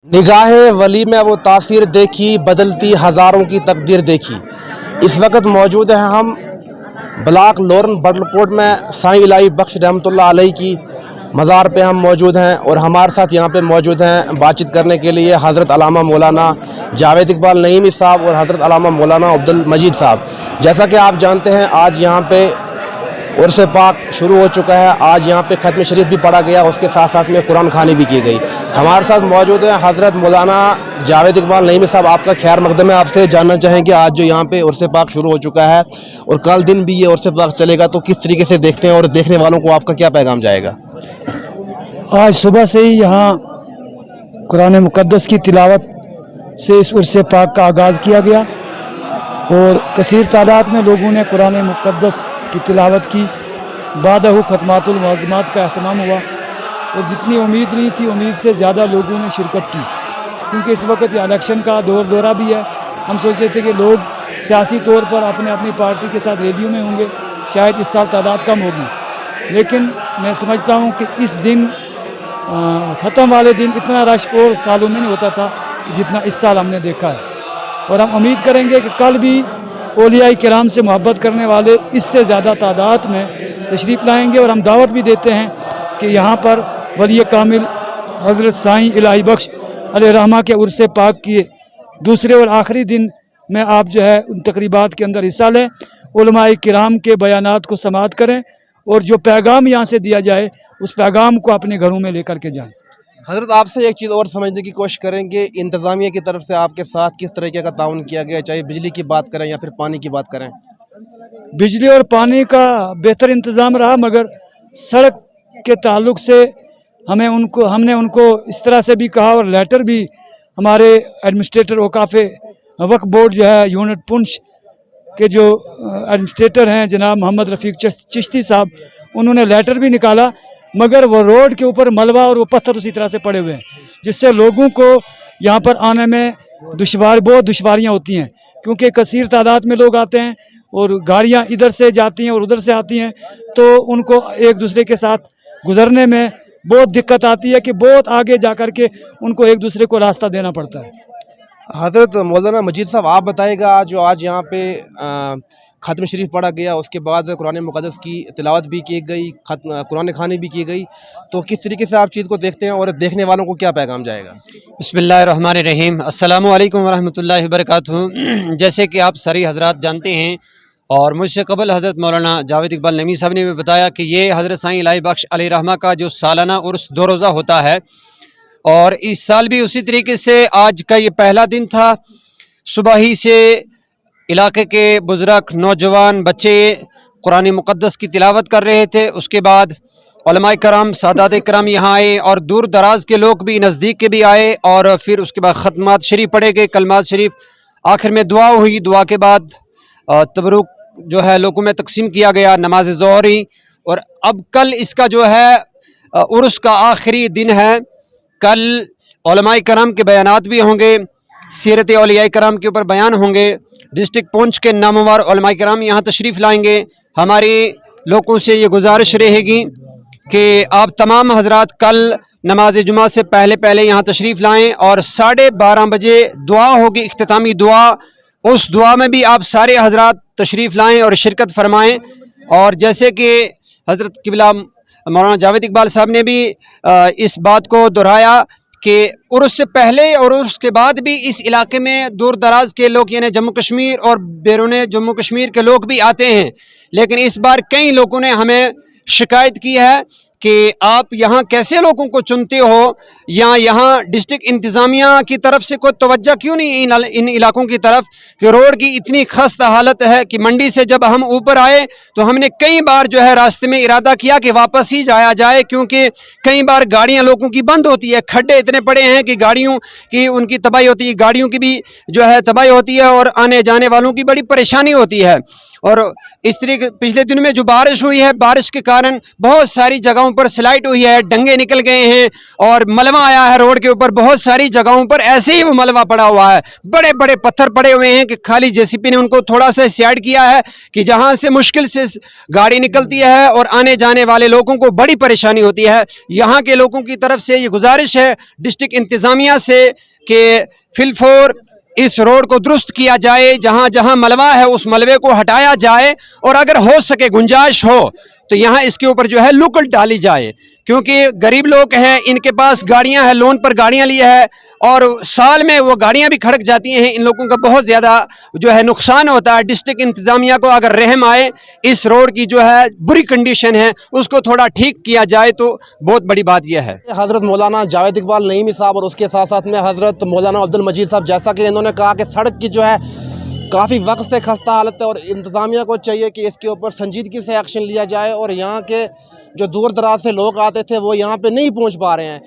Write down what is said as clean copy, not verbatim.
निगाह वली में वो तासीर देखी, बदलती हज़ारों की तकदीर देखी। इस वक्त मौजूद हैं हम ब्लॉक लोरन बटलकोट में साईं इलाही बख्श रहमतुल्लाह अलैह की मज़ार पे हम मौजूद हैं और हमारे साथ यहाँ पे मौजूद हैं बातचीत करने के लिए हज़रत अल्लामा मौलाना जावेद इकबाल नईमी साहब और हज़रत अल्लामा मौलाना अब्दुल मजीद साहब। जैसा कि आप जानते हैं आज यहाँ पे उर्स पाक शुरू हो चुका है। आज यहाँ पे ख़त्म शरीफ भी पढ़ा गया, उसके साथ साथ में कुरान खानी भी की गई। हमारे साथ मौजूद हैं हज़रत मौलाना जावेद इकबाल नईमी साहब। आपका खैर मकदम है। आपसे जानना चाहेंगे आज जो यहाँ पे उर्स पाक शुरू हो चुका है और कल दिन भी ये उर्स पाक चलेगा, तो किस तरीके से देखते हैं और देखने वालों को आपका क्या पैगाम जाएगा? आज सुबह से ही यहाँ कुरान मुक़द्दस की तिलावत से इस उर्स पाक का आगाज़ किया गया और कसीर तादाद में लोगों ने कुरान मुक़द्दस की तिलावत की। बादहु ख़त्मातुल मुअज़्ज़मात का अहतमाम हुआ और जितनी उम्मीद नहीं थी उम्मीद से ज़्यादा लोगों ने शिरकत की, क्योंकि इस वक्त ये इलेक्शन का दौरा भी है। हम सोचते थे कि लोग सियासी तौर पर अपने अपनी पार्टी के साथ रैलियों में होंगे, शायद इस साल तादाद कम होगी, लेकिन मैं समझता हूँ कि इस दिन ख़त्म वाले दिन इतना रश और सालों में नहीं होता था कि जितना इस साल हमने देखा है। और हम उम्मीद करेंगे कि कल भी औलिया किराम से मोहब्बत करने वाले इससे ज़्यादा तादाद में तशरीफ़ लाएंगे। और हम दावत भी देते हैं कि यहाँ पर वली कामिल हज़रत साईं इलाही बख्श अलैहि रहमा के उर्स पाक किए दूसरे और आखिरी दिन में आप जो है उन तकरीबात के अंदर हिस्सा लें, उलमाए किराम के बयानात को समाअत करें और जो पैगाम यहाँ से दिया जाए उस पैगाम को अपने घरों में लेकर के जाएं। हज़रत आपसे एक चीज़ और समझने की कोशिश करेंगे, इंतज़ामिया की तरफ से आपके साथ किस तरीके का ताउन किया गया, चाहे बिजली की बात करें या फिर पानी की बात करें? बिजली और पानी का बेहतर इंतज़ाम रहा, मगर सड़क के ताल्लुक़ से हमने उनको इस तरह से भी कहा और लेटर भी हमारे एडमिनिस्ट्रेटर औकाफ़े वक्फ बोर्ड जो है यूनिट पुंछ के जो एडमिनिस्ट्रेटर हैं जनाब मोहम्मद रफ़ीक चिश्ती साहब, उन्होंने लेटर भी निकाला, मगर वो रोड के ऊपर मलबा और वो पत्थर उसी तरह से पड़े हुए हैं, जिससे लोगों को यहाँ पर आने में बहुत दुश्वारियाँ होती हैं, क्योंकि कसीर तादाद में लोग आते हैं और गाड़ियाँ इधर से जाती हैं और उधर से आती हैं, तो उनको एक दूसरे के साथ गुजरने में बहुत दिक्कत आती है कि बहुत आगे जा कर के उनको एक दूसरे को रास्ता देना पड़ता है। हज़रत मौलाना मजीद साहब आप बताइएगा, जो आज यहाँ पे ख़त्म शरीफ पढ़ा गया, उसके बाद कुरान मुक़द्दस की तिलावत भी की गई, कुरान खानी भी की गई, तो किस तरीके से आप चीज़ को देखते हैं और देखने वालों को क्या पैगाम जाएगा? बिस्मिल्लाहिर्रहमानिर्रहीम, अस्सलामु अलैकुम वरहमतुल्लाहि वबरकातुहू। जैसे कि आप सारी हज़रात जानते हैं और मुझसे कबल हज़रत मौलाना जावेद इकबाल नईमी साहब ने भी बताया कि ये हज़रत साईं इलाही बख्श अलैहि रहमा का जो सालाना उर्स 2 रोज़ा होता है और इस साल भी उसी तरीके से आज का ये पहला दिन था। सुबह ही से इलाके के बुज़ुर्ग, नौजवान, बच्चे कुरान मुक़द्दस की तिलावत कर रहे थे। उसके बाद उलमाए कराम, सादात कराम यहाँ आए और दूर दराज के लोग भी, नज़दीक के भी आए और फिर उसके बाद ख़त्मात शरीफ पढ़े गए, कलमात शरीफ, आखिर में दुआ हुई। दुआ के बाद तबरुक जो है लोगों में तकसीम किया गया, नमाज ज़ोहर ही। और अब कल इसका जो है उर्स का आखिरी दिन है। कल उलमाए कराम के बयानात भी होंगे, सीरत औलिया कराम के ऊपर बयान होंगे। डिस्ट्रिक्ट पुंछ के नामवर उलमाए कराम यहाँ तशरीफ़ लाएंगे। हमारे लोगों से ये गुजारिश रहेगी कि आप तमाम हजरात कल नमाज जुमा से पहले यहाँ तशरीफ़ लाएं और 12:30 बजे दुआ होगी, इख्तितामी दुआ। उस दुआ में भी आप सारे हजरात तशरीफ़ लाएं और शिरकत फरमाएं। और जैसे कि हज़रत क़िबला मौलाना जावेद इकबाल साहब ने भी इस बात को दोहराया कि उर्स से पहले और उसके बाद भी इस इलाके में दूर दराज के लोग यानी जम्मू कश्मीर और बैरून जम्मू कश्मीर के लोग भी आते हैं, लेकिन इस बार कई लोगों ने हमें शिकायत की है कि आप यहाँ कैसे लोगों को चुनते हो, या यहाँ डिस्ट्रिक्ट इंतज़ामिया की तरफ से कोई तवज्जो क्यों नहीं इन इलाकों की तरफ, कि रोड की इतनी खस्ता हालत है कि मंडी से जब हम ऊपर आए तो हमने कई बार जो है रास्ते में इरादा किया कि वापस ही जाया जाए, क्योंकि कई बार गाड़ियाँ लोगों की बंद होती है, खड्डे इतने पड़े हैं कि गाड़ियों की उनकी तबाही होती है, गाड़ियों की भी जो है तबाही होती है और आने जाने वालों की बड़ी परेशानी होती है। اور اس طریقے पिछले दिनों में जो बारिश हुई है, बारिश के कारण बहुत सारी जगहों पर स्लाइड हुई है, डंगे निकल गए हैं और मलबा आया है रोड के ऊपर। बहुत सारी जगहों पर ऐसे ही वो मलबा पड़ा हुआ है, बड़े बड़े पत्थर पड़े हुए हैं कि खाली जेसीपी ने उनको थोड़ा सा साइड किया है कि जहां से मुश्किल से गाड़ी निकलती है और आने जाने वाले लोगों को बड़ी परेशानी होती है। यहाँ के लोगों की तरफ से ये गुजारिश है डिस्ट्रिक्ट इंतजामिया से कि फिलफोर इस रोड को दुरुस्त किया जाए, जहां जहां मलबा है उस मलबे को हटाया जाए और अगर हो सके गुंजाइश हो तो यहाँ इसके ऊपर जो है लुक डाली जाए, क्योंकि गरीब लोग हैं, इनके पास गाड़ियां हैं, लोन पर गाड़ियां ली है और साल में वो गाड़ियां भी खड़क जाती हैं। इन लोगों का बहुत ज़्यादा जो है नुकसान होता है। डिस्ट्रिक्ट इंतज़ामिया को अगर रहम आए, इस रोड की जो है बुरी कंडीशन है उसको थोड़ा ठीक किया जाए तो बहुत बड़ी बात यह है। हज़रत मौलाना जावेद इकबाल नईमी साहब और उसके साथ साथ में हज़रत मौलाना अब्दुल मजीद साहब, जैसा कि इन्होंने कहा कि सड़क की जो है काफ़ी वक्त से खस्ता हालत है और इंतज़ामिया को चाहिए कि इसके ऊपर संजीदगी से एक्शन लिया जाए और यहाँ के जो दूर दराज से लोग आते थे वो यहाँ पे नहीं पहुँच पा रहे हैं।